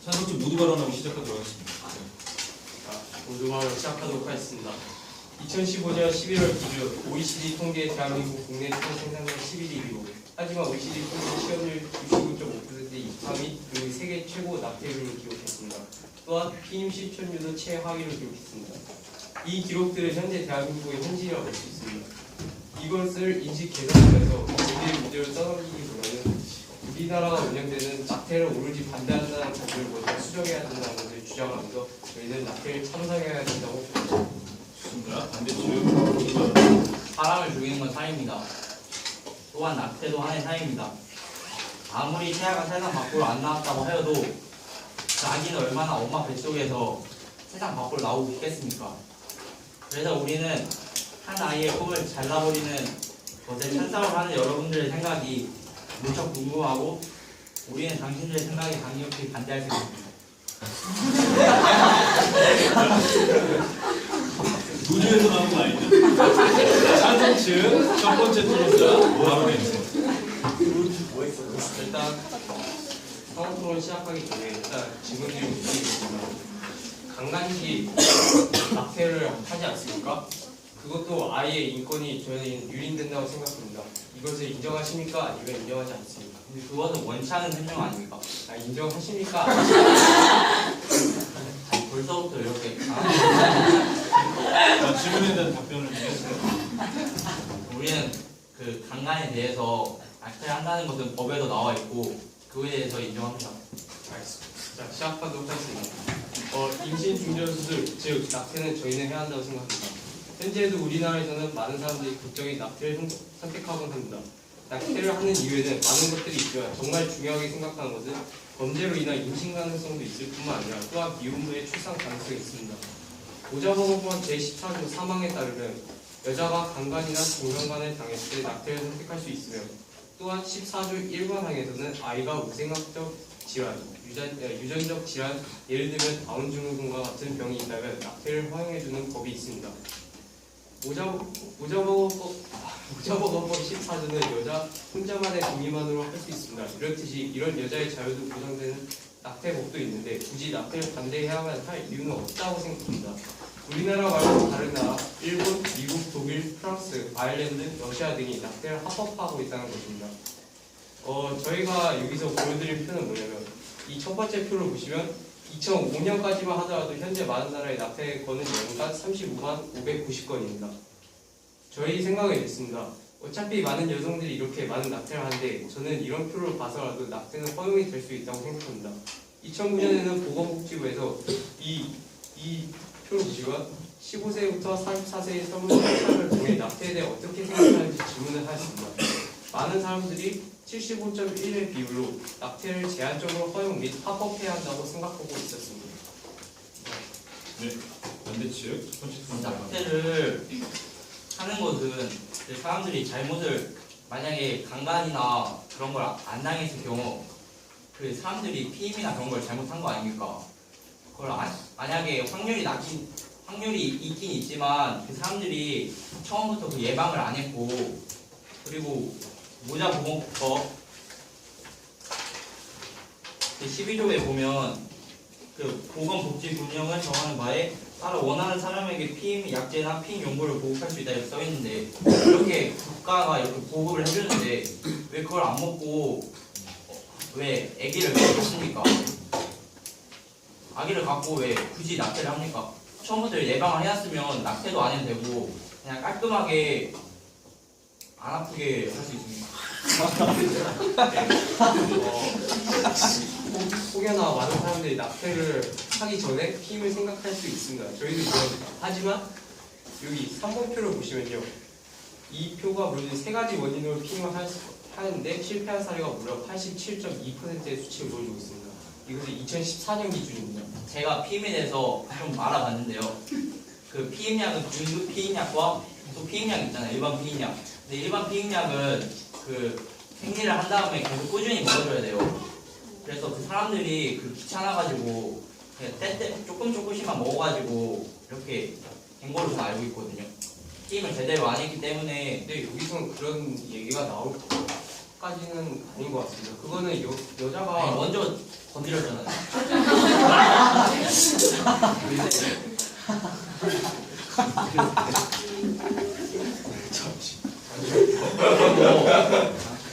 찬성팀 모두 발언하고 시작하도록 하겠습니다. 모두 발언 시작하도록 하겠습니다. 2015년 11월 기준 OECD 통계 대한민국 국내 생산량 11위이고 하지만 OECD 통계 취업률 69.5%의 23위 그리고 세계 최고 낙태율을 기록했습니다. 또한 피임 실천율도 최하위를 기록했습니다. 이 기록들은 현재 대한민국의 현실이라고 볼 수 있습니다. 이것을 인식 개선하면서 우리의 문제를 떠넘기기보다는 우리나라가 운영되는 낙태를 오로지 반대한다는 것을 먼저 수정해야 된다는 것을 주장하면서 저희는 낙태를 참석해야 된다고 봅니다. 좋습니다. 반대쪽. 사람을 죽이는 건 사입니다. 또한 낙태도 하나의 사입니다. 아무리 태아가 세상 밖으로 안 나왔다고 하여도 그 아기는 얼마나 엄마 뱃속에서 세상 밖으로 나오고 있겠습니까? 그래서 우리는 한 아이의 꿈을 잘라버리는 것에 찬성을 하는 여러분들의 생각이 무척 궁금하고 우리는 당신들의 생각에 강력히 반대할 생각입니다. 노조에서 나온 건 아니죠? 찬성 측첫 번째 토론자 바로 내주세요. 일단 상호 토론 시작하기 전에 일단 질문드리고 드리겠습니다. 강간시 낙태를 하지 않습니까? 그것도 아이의 인권이 저희는 유린된다고 생각합니다. 이것을 인정하십니까? 아니면 인정하지 않습니까? 근데 그것은 원치 않은 설명 아닙니까? 인정하십니까? 벌써부터 이렇게 질문에 대한 답변을 좀 해주세요. 우리는 그 강간에 대해서 낙태를 한다는 것은 법에도 나와 있고 그거에 대해서 인정합니다. 알겠습니다. 자, 시작하도록 하겠습니다. 임신 중절 수술, 즉 낙태는 저희는 해야 한다고 생각합니다. 현재도 우리나라에서는 많은 사람들이 극적인 낙태를 선택하곤 합니다. 낙태를 하는 이유에는 많은 것들이 있지만 정말 중요하게 생각하는 것은 범죄로 인한 임신 가능성도 있을 뿐만 아니라 또한 미혼 후에 출산 가능성이 있습니다. 모자보건법 제14조 3항에 따르면 여자가 강간이나 종경간을 당했을 때 낙태를 선택할 수 있으며 또한 14조 1관항에서는 아이가 우생학적 질환, 유전적 질환, 예를 들면 다운증후군과 같은 병이 있다면 낙태를 허용해주는 법이 있습니다. 모자보건법 14조는 여자 혼자만의 동의만으로 할 수 있습니다. 이렇듯이 이런 여자의 자유도 보장되는 낙태법도 있는데 굳이 낙태를 반대해야만 할 이유는 없다고 생각합니다. 우리나라 말고 다른 나라, 일본, 미국, 독일, 프랑스, 아일랜드, 러시아 등이 낙태를 합법화하고 있다는 것입니다. 저희가 여기서 보여드릴 표는 뭐냐면 이 첫 번째 표를 보시면 2005년까지만 하더라도 현재 많은 나라의 낙태 건은 연간 35만 590건입니다. 저희 생각은 이렇습니다. 어차피 많은 여성들이 이렇게 많은 낙태를 하는데 저는 이런 표를 봐서라도 낙태는 허용이 될 수 있다고 생각합니다. 2009년에는 보건복지부에서 이 표를 보시면 15세부터 44세의 설문조사를 통해 낙태에 대해 어떻게 생각하는지 질문을 하였습니다. 많은 사람들이 75.1의 비율로 낙태를 제한적으로 허용 및 합법해야 한다고 생각하고 있었습니다. 네, 반대측 첫 번째 토론자. 낙태를 하는 것은 사람들이 잘못을 만약에 강간이나 그런 걸 안 당했을 경우 그 사람들이 피임이나 그런 걸 잘못한 거 아닙니까? 그걸 만약에 확률이 있긴 있지만 그 사람들이 처음부터 그 예방을 안 했고 그리고 모자보건법 그 12조에 보면 그 보건복지균형을 정하는 바에 따라 원하는 사람에게 피임 약제나 피임 용구를 보급할 수 있다 이렇게 써 있는데 이렇게 국가가 이렇게 보급을 해주는데 왜 그걸 안 먹고 왜 아기를 갖습니까? 아기를 갖고 왜 굳이 낙태를 합니까? 처음부터 예방을 해놨으면 낙태도 안 해도 되고 그냥 깔끔하게 안 아프게 할 수 있습니다. 혹여나 많은 사람들이 낙태를 하기 전에 피임을 생각할 수 있습니다. 저희도 그렇습니다. 하지만 여기 3번표를 보시면요. 이 표가 모두 세 가지 원인으로 피임을 하는데 실패한 사례가 무려 87.2%의 수치를 보여주고 있습니다. 이것은 2014년 기준입니다. 제가 피임에 대해서 좀 알아봤는데요. 그 피임약은 긴급 피임약과 또 피임약 있잖아요. 일반 피임약. 근데 일반 피임약은 그 생리를 한 다음에 계속 꾸준히 먹어줘야 돼요. 그래서 그 사람들이 그 귀찮아가지고 그냥 때때 조금씩만 먹어가지고 이렇게 된 걸로 다 알고 있거든요. 피임을 제대로 안 했기 때문에. 근데 여기서는 그런 얘기가 나올 것까지는 아닌 것 같습니다. 그거는 여자가 아니, 먼저 건드렸잖아요.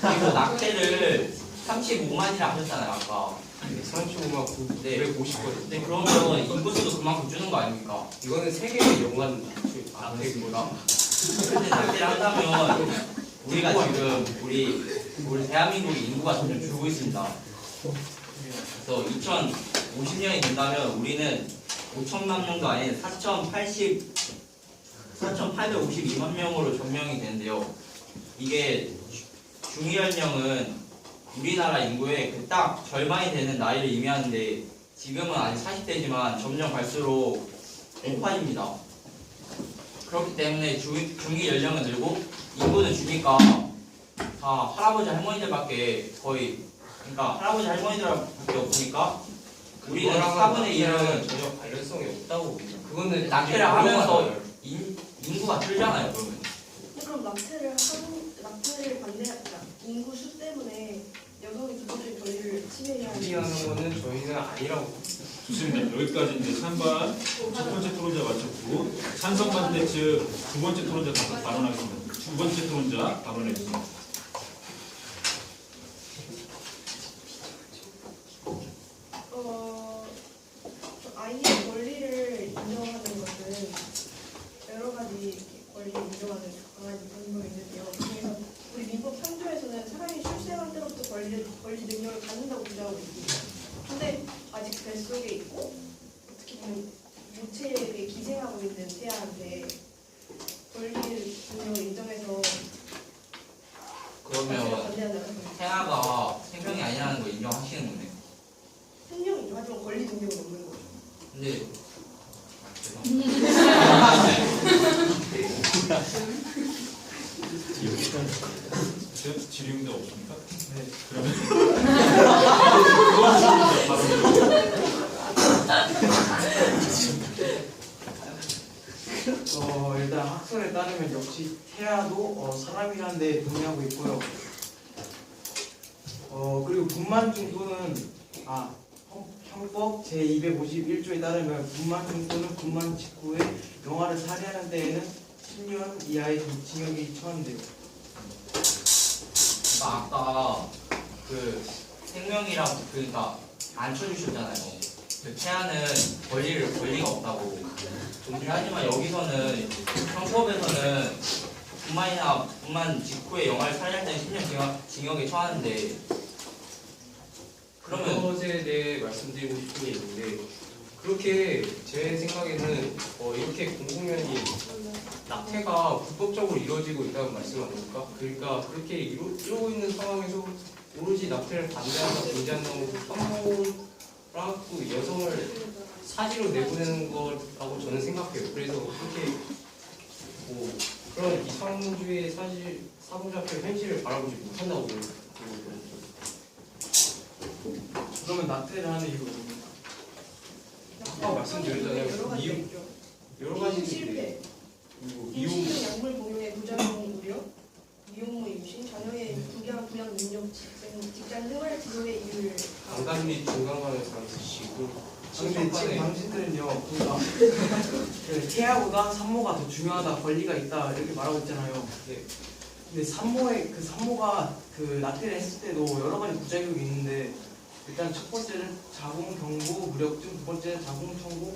그리고 낙태를 35만이라 하셨잖아요 아까. 35만 네. 950거든. 근데 그러면 인구수도 그만큼 주는 거 아닙니까? 이거는 세계의 영한 아, 낙태고라. 근데 낙태를 한다면 우리가 지금 우리 대한민국의 인구가 점점 줄고 있습니다. 그래서 2050년이 된다면 우리는 5천만 명도 아닌 4,852만 명으로 점령이 되는데요. 이게 중위연령은 우리나라 인구의 그 딱 절반이 되는 나이를 의미하는데 지금은 아직 40대지만 점점 갈수록 높아집니다. 그렇기 때문에 중위 연령은 늘고 인구는 주니까 다 할아버지 할머니들밖에 거의 그러니까 할아버지 할머니들밖에 없으니까 우리는 4분의 1은 전혀 관련성이 없다고 봅니다. 그거는 낙태를 하면서 인구가 줄잖아요. 그러면 그럼 낙태를 반대하자. 인구 수 때문에 여성의 기본적인 권리를 침해해야 하는 합의하는 거는 저희는 아니라고. 좋습니다. 여기까지 이제 찬반 첫 번째 토론자 마쳤고 찬성 반대 측 두 번째 토론자 발언하겠습니다. 두 번째 토론자 발언해 주세요. 아이의 권리를 인정하는 것은 여러 가지 권리를 인정하는 강한 방법이 있는데요. 그래서 우리 민법 3조에서는 사람이 출생할 때부터 권리 능력을 갖는다고 주장하고 있습니다. 근데 아직 뱃속에 있고 어떻게 보면 모체에 기생하고 있는 태아한테 권리 능력을 인정해서 그러면 반대한다고 합니다. 태아가 생명이 아니라는 거 인정하시는 거네요. 생명이 인정하지만 권리 능력은 없는 거죠. 근데 질의응답 없습니까? 네. 그러면 두 번째 토론자 발언. 일단 학설에 따르면 역시 태아도 사람이라는 데 동의하고 있고요. 그리고 분만 중도는 형법 제251조에 따르면 분만 중도는 분만 직후에 영아를 살해하는 데에는 10년 이하의 징역이 처한대요. 아까 그 생명이랑 그러니까 안 쳐주셨잖아요. 그 태아는 권리가 없다고. 하지만 여기서는 형법에서는 분만 직후에 영아를 살해할 때는 10년 징역에 처하는데 그러면 그것에 대해 말씀드리고 싶은 게 있는데 그렇게 제 생각에는 이렇게 공공연히 낙태가 불법적으로 이루어지고 있다는 말씀 아닙니까? 그러니까 그렇게 이루어지고 있는 상황에서 오로지 낙태를 반대한다 공지한다고 산모랑 또 여성을 사지로 내보내는 거라고 저는 생각해요. 그래서 그렇게 그런 이상주의 사고자표 현실을 바라보지 못한다고 보거든요. 그러면 낙태를 하는 이유가 뭡니까? 아까 말씀드렸잖아요. 여러 가지 이유 있죠. 여러 가지 실패, 그리고 임신 약물 복용의 부작용 우려, 미혼모 임신, 자녀의 부양 능력, 직장 생활 지도의 이유를 강간 및 중간간의 장치시고 근데 지금 당신들은요, 그러니까 그 태아보다 산모가 더 중요하다, 권리가 있다 이렇게 말하고 있잖아요. 네. 근데 산모가 그 낙태를 했을 때도 여러 가지 부작용이 있는데 일단 첫 번째는 자궁 경부 무력증, 두 번째는 자궁 청구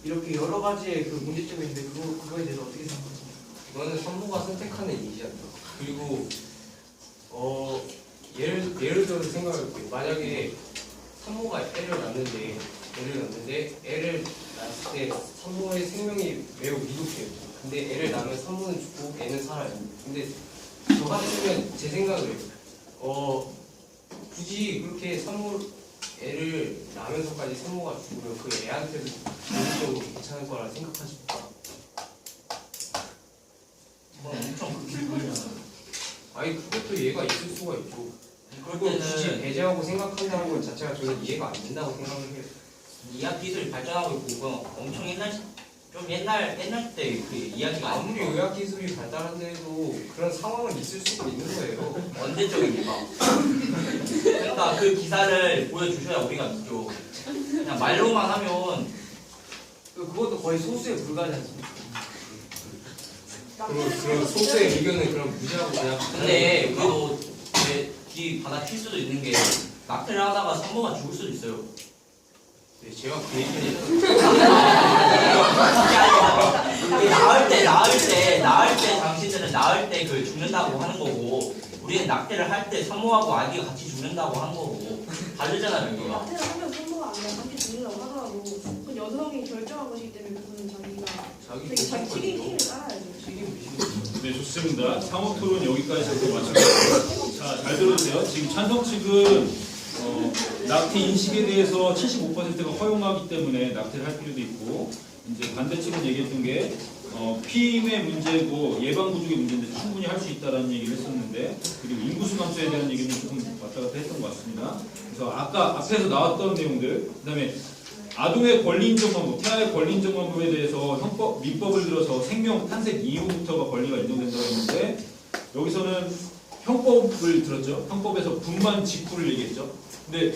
이렇게 여러 가지의 그 문제점이 있는데 그거에 대해서 어떻게 생각하십니까? 이거는 산모가 선택하는 일이잖아요. 그리고 예를 들어서 생각해볼게요. 만약에 산모가 애를 낳았을 때 산모의 생명이 매우 미독해요. 근데 애를 낳으면 산모는 죽고 애는 살아요. 근데 저 같으면 제 생각을 굳이 그렇게 애를 낳으면서까지 산모가 죽으면 그 애한테도 정신적으로 괜찮을 거라 생각하십니까? 엄청 그렇게 보이잖아요. 아니 그것도 이해가 있을 수가 있죠. 그럴 그걸 굳이 때는 배제하고 생각한다는 것 자체가 저는 이해가 안 된다고 생각을 해요. 의학 기술이 발전하고 있고 그건 엄청 옛날 때 그 이야기가 아무리 아니고 의학 기술이 발달한다 해도 그런 상황은 있을 수도 있는 거예요. 언제적입니까? 그러니까 그 기사를 보여주셔야 우리가 믿죠. 그냥 말로만 하면 그것도 거의 소수에 불과하지 않습니까? 그런 소수의 의견은 그럼 무시하고 그냥. 근데 우리도 뒤 받아칠 수도 있는 게 낙태를 하다가 산모가 죽을 수도 있어요. 네, 제가 그 얘기를 나을 때 당신들은 나을 때 그 죽는다고 하는 거고 우리는 낙태를 할 때 산모하고 아기가 같이 죽는다고 하는 거고 다르잖아요 네, 이거가. 낙태를 하면 산모가 아니라 함께 죽는다고 하더라도 그건 여성이 결정한 것이기 때문에 그거는 자기 책임을 따라야죠. 네, 좋습니다. 상호 토론 여기까지 해서 마치겠습니다. 자, 잘 들어주세요. 지금 찬성 측은 낙태 인식에 대해서 75%가 허용하기 때문에 낙태를 할 필요도 있고, 이제 반대 측은 얘기했던 게 피임의 문제고 예방 부족의 문제인데 충분히 할 수 있다라는 얘기를 했었는데, 그리고 인구수 감소에 대한 얘기는 조금 왔다 갔다 했던 것 같습니다. 그래서 아까 앞에서 나왔던 내용들, 그다음에 아동의 권리 인정 방법, 태아의 권리 인정 방법에 대해서 민법을 들어서 생명 탄생 이후부터가 권리가 인정된다고 했는데, 여기서는 형법을 들었죠. 형법에서 분만 직후를 얘기했죠. 근데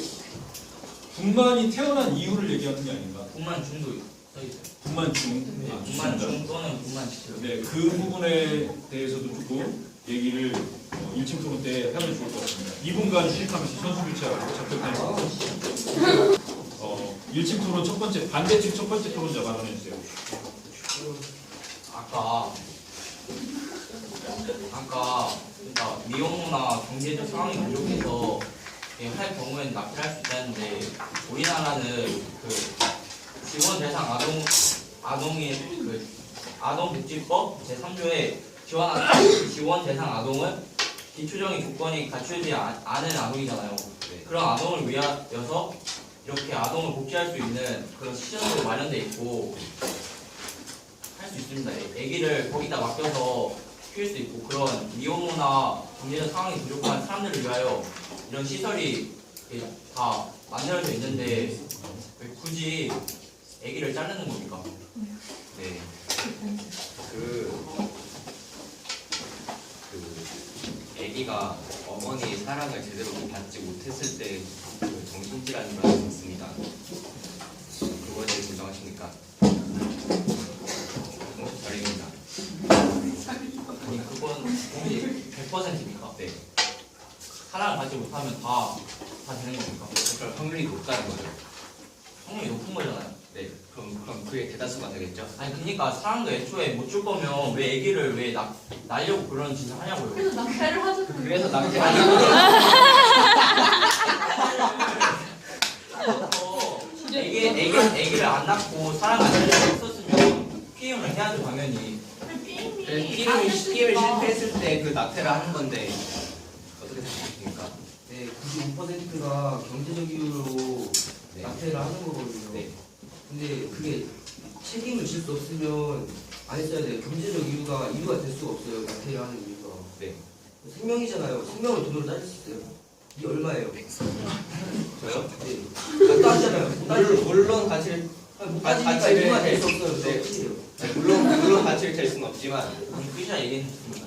분만이 태어난 이유를 얘기하는 게 아닌가? 분만 중도 써있어요. 분만 중. 분만 중 또는 분만 직후. 네, 그 부분에 대해서도 조금 얘기를 일침 토론 때 하면 좋을 것 같습니다. 2분간 휴식하면서 선수 교체하고 작별 타임. 일침 토론 첫 번째, 반대측 첫 번째 토론자 발언해주세요. 아까 그러니까 미혼모나 경제적 상황이 부족해서 할 경우에는 낙태할 수 있다는데 우리나라는 그 지원 대상 아동인 그 아동복지법 제3조에 지원 대상 아동은 기초적인 조건이 갖추지 않은 아동이잖아요. 그런 아동을 위하여서 이렇게 아동을 복지할 수 있는 그런 시설도 마련돼 있고 할 수 있습니다. 아기를 거기다 맡겨서 키울 수 있고 그런 미혼모나 경제적 상황이 부족한 사람들을 위하여 이런 시설이 다 만들어져 있는데 왜 굳이 아기를 자르는 겁니까? 네. 아기가 어머니의 사랑을 제대로 받지 못했을 때 그 정신질환이 일어날 수 있습니다. 그거에 대해서 인정하십니까? 정신절입니다. 아니 그건 혹시 100%입니까? 네. 사랑을 받지 못하면 다 되는 겁니까? 그럴 확률이 높다는 거죠. 확률이 높은 거잖아요. 네. 그럼 그게 대다수가 되겠죠? 아니 그러니까 사랑도 애초에 못 줄 거면 왜 아기를 왜 낳으려고 그런 짓을 하냐고요. 그래서 낙태를 하죠. 그래서 낙태 아기를 안 낳고 사랑 안 하려고 했었으면 피임을 해야죠 당연히. 피임을 실패했을 때 그 낙태를 하는 건데 어떻게 생각하십니까? 네, 95%가 경제적 이유로 네. 낙태를 하는 거거든요. 네. 근데 그게 책임을 질 수 없으면 안 했어야 돼요. 경제적 이유가 될 수가 없어요. 낙태를 하는 이유가. 네. 생명이잖아요. 생명을 돈으로 따질 수 있어요. 이게 얼마예요? 저요? 네. 아까 하잖아요. 물론 가치를 못 따지니까 이유가 될 수 없어요. 네. 끝이에요. 물론 가치를 될 수는 없지만 아니 끝이야 얘기했습니다.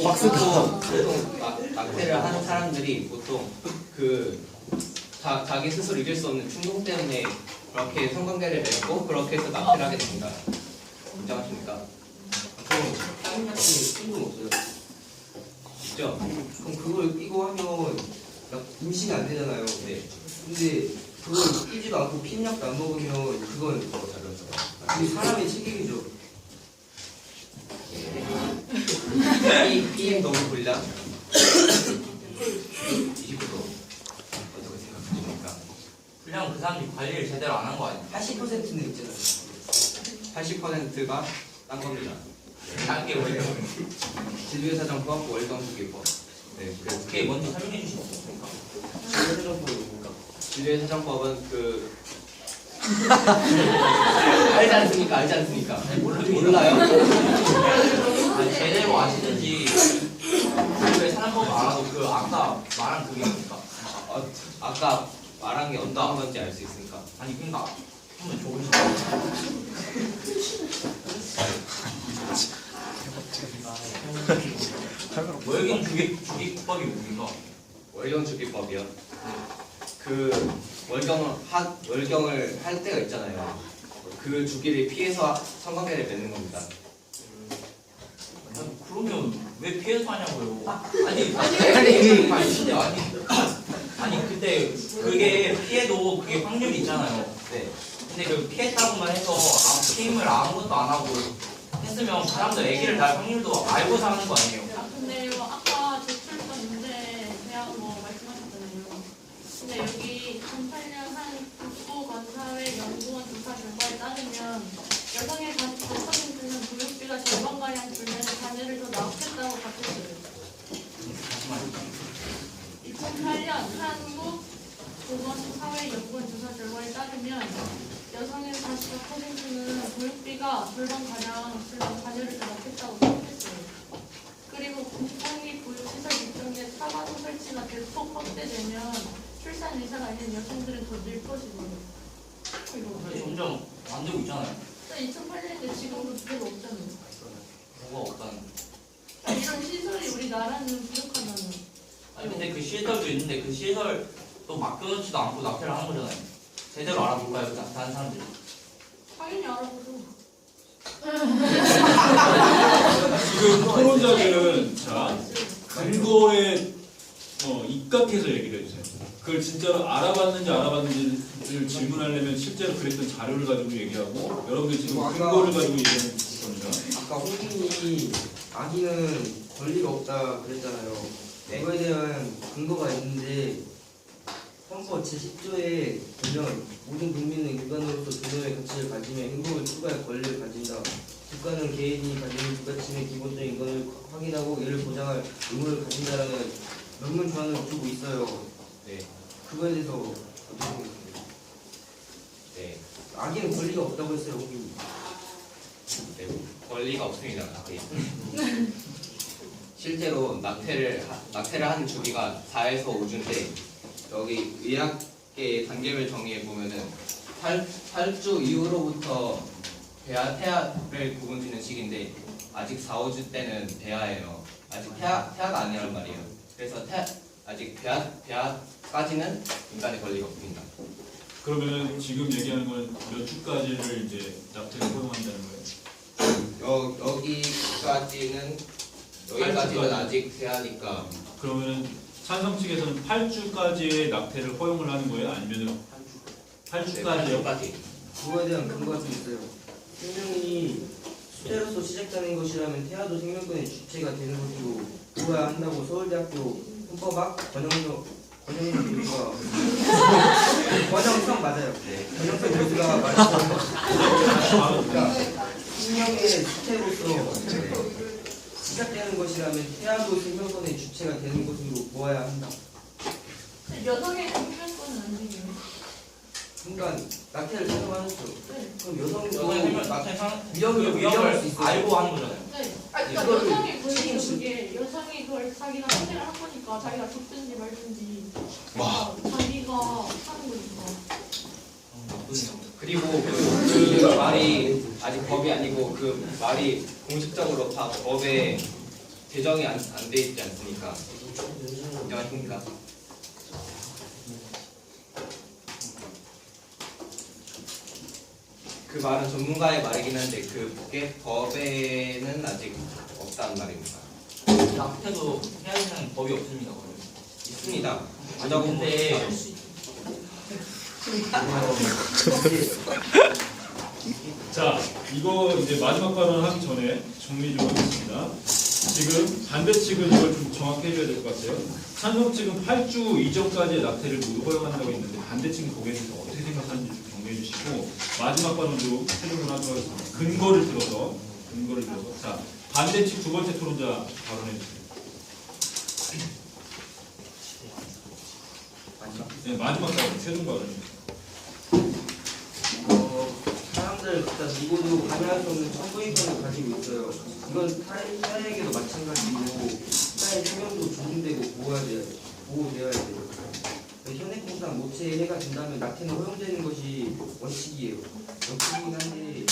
보통 낙태를 하는 사람들이 보통 자기 스스로 이길 수 없는 충동 때문에 그렇게 성관계를 맺고 그렇게 해서 낙태를 하게 됩니다. 인정하십니까? 그럼 피임약이 충분 없어요. 있죠? 그럼 그걸 끼고 하면 임신이 안 되잖아요. 네. 근데 그걸 끼지도 않고 피임약도 안 먹으면 그건 이 사람의 책임이죠. 피임 너무 불량 20% 어떻게 생각하십니까? 그냥 그 사람들이 관리를 제대로 안 한 거 아니에요? 80%는 있잖아요. 80%가 딴 겁니다. 단계 원래 진료사정법 월경주기법. 네, 그게 뭔지 설명해 주실 수 없습니까? 진료사정법은 알지 않습니까? 아니 몰라요? 아니 제대로 아시는지 왜 사람법 알아도 그 아까 말한 그게 뭡니까? 아까 말한 게 어떤 건지 알 수 있으니까. 아니 그러니까 한번 줘보시죠. 월경 주기법이 뭡니까? 월경주기법이요. 월경을 할 때가 있잖아요. 그 주기를 피해서 성관계를 맺는 겁니다. 아니, 그러면 왜 피해서 하냐고요? 아니 그때 그게 피해도 그게 확률이 있잖아요. 네. 근데 그 피했다고만 해서 게임을 아무것도 안 하고 했으면 사람들 애기를 낳을 확률도 알고서 하는 거 아니에요? 아 근데요 아까 제출서 문제 대학 뭐 말씀하셨잖아요. 근데 여기 2008년 한 국보건사회 연구원 조사 결과에 따르면 여성의 44%는 보육비가 절반가량 줄면 자녀를 더 낳겠다고 답했어요. 다시 말해주세요. 2008년 한국 보건사회연구원 조사 결과에 따르면 여성의 44%는 보육비가 절반가량 줄면 자녀를 더 낳겠다고 답했어요. 그리고 공공립 보육시설 일종의 타가도 설치가 대폭 확대되면 출산 의사가 있는 여성들은 더 늘 것이고요. 근데 점점 안 되고 있잖아요. 2008년인데 지금도 별로 없잖아요. 뭐가 없다는. 이런 시설이 우리나라는 부족하다는. 아니 근데 그 시설도 있는데 그 시설도 맡겨놓지도 않고 낙태를 하는 거잖아요. 제대로 알아볼까요? 그 다른 사람들이. 당연히 알아보죠. 지금 토론자들은 자 근거에 입각해서 얘기를 해주세요. 그걸 진짜로 알아봤는지 안 알아봤는지를 질문하려면 실제로 그랬던 자료를 가지고 얘기하고 여러분들 지금 근거를 가지고 얘기하는 겁니다. 아까 홍준이 아기는 권리가 없다 그랬잖아요. 그거에 대한 근거가 있는데 헌법 제10조에 보면 모든 국민은 인간으로서 존엄의 가치를 가지며 행복을 추구할 권리를 가진다. 국가는 개인이 가지는 부가침의 기본적인 인권을 확인하고 이를 보장할 의무를 가진다라는 명문 조항을 두고 있어요. 네. 그거에 대해서 어떻게 생각해요? 네. 아기는 권리가 없다고 했어요, 홍준이. 네. 권리가 없습니다. 네. 실제로 낙태를 하는 주기가 4에서 5주인데 여기 의학계 단계별 정의에 보면은 8주 이후로부터 태아를 구분짓는 시기인데 아직 4, 5주 때는 배아예요. 아직 태아가 아니란 말이에요. 그래서 아직 배아까지는 인간의 권리가 없습니다. 그러면 지금 얘기하는 건 몇 주까지를 이제 낙태를 허용한다는 거예요? 여기까지는 아직 배아니까 그러면 찬성 측에서는 8주까지의 낙태를 허용을 하는 거예요? 아니면 8주까지요? 8주까지. 그거에 대한 근거가 좀 있어요. 생명이 수태로서 시작되는 것이라면 태아도 생명권의 주체가 되는 것으로 보아야 한다고 서울대학교 헌법학 권영성 교수가 권영성 맞아요. 네. 권영성 교수가 말했어요. 생명의 수태로서 시작되는 것이라면 태아도 생명권의 주체가 되는 것으로 보아야 한다. 여성의 생명권은 안 되네요. 그러니까 낙태를 사용하셨죠. 네. 그럼 여성의 여성도 생명 낙태 위험할 위험을 수 있어요. 알고 하는 거잖아요. 네. 그러니까 이거를 여성의 권리는 그게 여성이 그걸 자기가 선택을 한 거니까 자기가 죽든지 말든지 자기가 하는 거니까. 나쁘네요. 그리고 그 말이 아직 법이 아니고 그 말이 공식적으로 다 법에 제정이 안 돼 있지 않습니까? 인정하십니까? 그 말은 전문가의 말이긴 한데 그게 법에는 아직 없다는 말입니다. 낙태도 해야 되는 법이 없습니다. 그러면. 있습니다. 근데 자, 이거 이제 마지막 발언 하기 전에 정리 좀 하겠습니다. 지금 반대 측은 이걸 좀 정확히 해줘야 될 것 같아요. 찬성 측은 8주 이전까지의 낙태를 모두 허용한다고 했는데 반대 측은 거기에 대해서 어떻게 생각하는지 좀 정리해 주시고 마지막 발언도 최종으로 하도록 하겠습니다. 근거를 들어서 자, 반대 측 두 번째 토론자 발언해 주세요. 네, 마지막 발언, 최종 발언입니다. 사람들 각자 누구도 가능할 수 없는 천부인권을 가지고 있어요. 이건 타인에게도 마찬가지고 타인 생명도 존중되고 보호되어야 돼요. 현행법상 모체에 해가 된다면 낙태는 허용되는 것이 원칙이에요. 원칙이긴 한데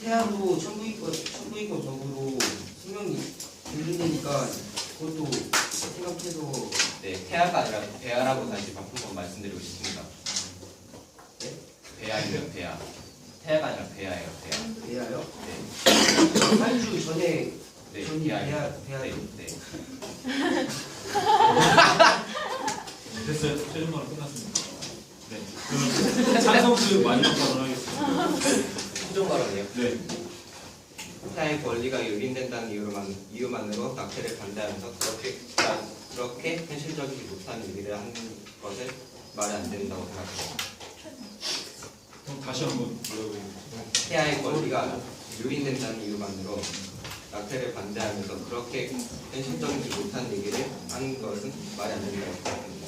태아도 천부인권적으로 생명이 존중되니까 그것도 생각해서 네, 태아가 아니라 배아라고 다시 바꾼 건 말씀드리고 싶습니다. 배아이면 배아. 태아가 아니라 배아예요. 배아. 대야요? 네. 한주 전에 네. 전이 배아. 배아 네. 네. 됐어요. 최종 발언 끝났습니다. 네. 그럼 찬성 측 마지막 발언하겠습니다. 최종 발언이요. 네. 태아의 권리가 유린된다는 이유만으로 낙태를 반대하면서 그렇게 현실적이지 못한 얘기를 하는 것은 말이 안 된다고 생각합니다. 그럼 다시 한번 물어보겠습니다. 태아의 권리가 유린된다는 이유만으로 낙태를 반대하면서 그렇게 현실적이지 못한 얘기를 하는 것은 말이 안 된다고 생각합니다.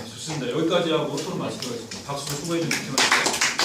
네, 좋습니다. 여기까지 하고 토론 마치도록 하겠습니다. 박수 수고해 주신 팀원들.